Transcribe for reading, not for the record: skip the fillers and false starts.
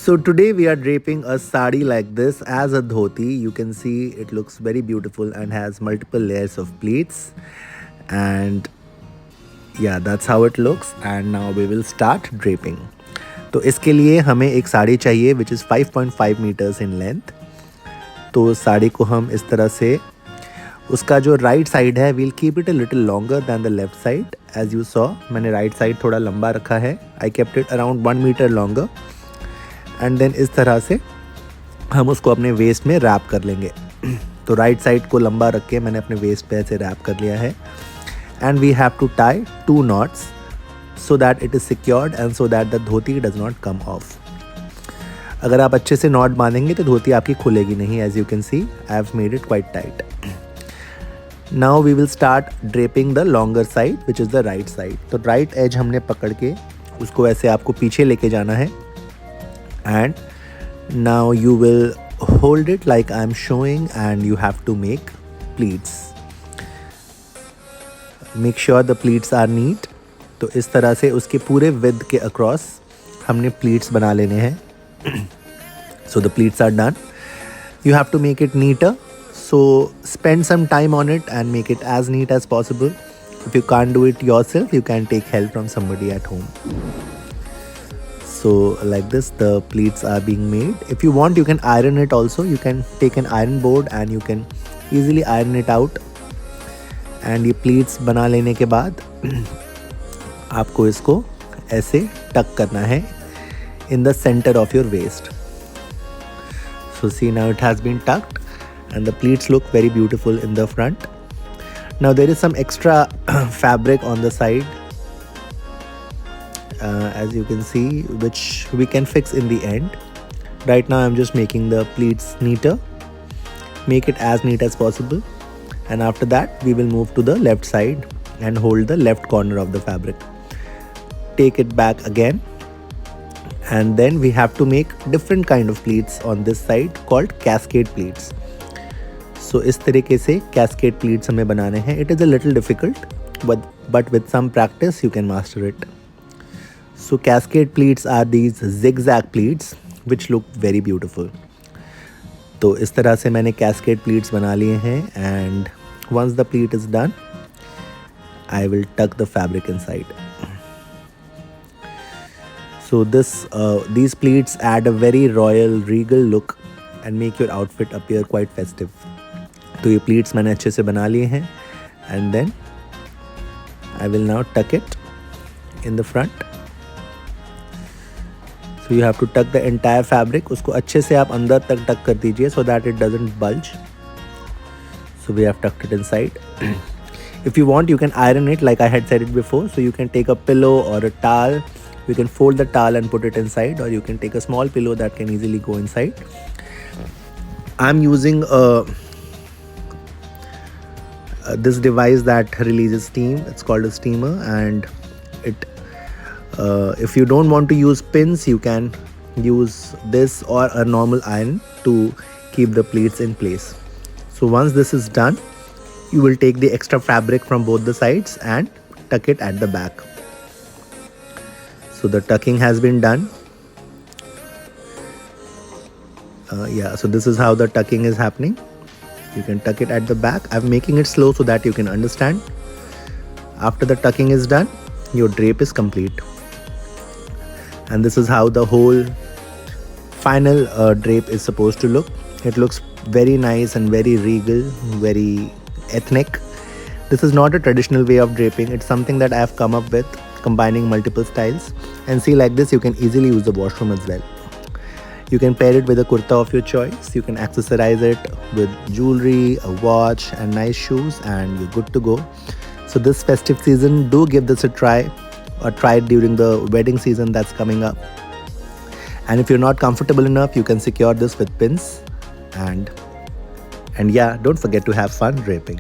So today we are draping a sari like this as a dhoti. You can see it looks very beautiful and has multiple layers of pleats. And yeah, that's how it looks. And now we will start draping. तो इसके लिए हमें एक साड़ी चाहिए which is 5.5 meters in length. तो साड़ी को हम इस तरह से, उसका जो राइट साइड है we'll keep it a little longer than the left side. As you saw, मैंने राइट साइड थोड़ा लंबा रखा है. I kept it around 1 meter longer. And then इस तरह से हम उसको अपने वेस्ट में रैप कर लेंगे. तो राइट साइड को लंबा रख के मैंने अपने वेस्ट पे ऐसे रैप कर लिया है. And we have to tie 2 knots so that it is secured and so that the dhoti does not come off. अगर आप अच्छे से नॉट बांधेंगे तो धोती आपकी खुलेगी नहीं. As you can see I have made it quite tight. Now we will start draping the longer side which is the right side. तो right as हमने पकड़ के उसको ऐसे आपको पीछे लेके जाना है. And now you will hold it like I am showing and you have to make pleats. Make sure the pleats are neat. तो इस तरह से उसके पूरे width के across हमने pleats बना लेने हैं. So the pleats are done. You have to make it neater. So spend some time on it and make it as neat as possible. If you can't do it yourself, you can take help from somebody at home. So like this the pleats are being made. If you want you can iron it also. You can take an iron board and you can easily iron it out. And ये pleats बना लेने के बाद आपको इसको ऐसे टक करना है in the center of your waist. So see, now it has been tucked and the pleats look very beautiful in the front. Now there is some extra fabric on the side. As you can see, which we can fix in the end. Right now I'm just making the pleats neater. Make it as neat as possible. And after that we will move to the left side and hold the left corner of the fabric. Take it back again. And then we have to make different kind of pleats on this side called cascade pleats. So इस तरीके से cascade pleats हमें बनाने हैं. It is a little difficult, but with some practice you can master it. So cascade pleats are these zigzag pleats which look very beautiful. तो इस तरह से मैंने cascade pleats बना लिए हैं. And once the pleat is done, I will tuck the fabric inside. So these pleats add a very royal, regal look and make your outfit appear quite festive. तो ये pleats मैंने अच्छे से बना लिए हैं. And then I will now tuck it in the front. So you have to tuck the entire fabric. उसको अच्छे से आप अंदर तक टक कर दीजिए so that it doesn't bulge. So we have tucked it inside. If you want you can iron it like I had said it before. So you can take a pillow or a towel. You can fold the towel and put it inside, or you can take a small pillow that can easily go inside. I'm using this device that releases steam. It's called a steamer, and if you don't want to use pins, you can use this or a normal iron to keep the pleats in place. So once this is done, you will take the extra fabric from both the sides and tuck it at the back. So the tucking has been done. So this is how the tucking is happening. You can tuck it at the back. I'm making it slow so that you can understand. After the tucking is done, your drape is complete. And this is how the whole final drape is supposed to look. It looks very nice and very regal, very ethnic. This is not a traditional way of draping. It's something that I have come up with, combining multiple styles. And see, like this you can easily use the washroom as well. You can pair it with a kurta of your choice. You can accessorize it with jewelry, a watch and nice shoes, and you're good to go. So this festive season, do give this a try, or try it during the wedding season that's coming up. And if you're not comfortable enough, you can secure this with pins. And yeah, don't forget to have fun draping.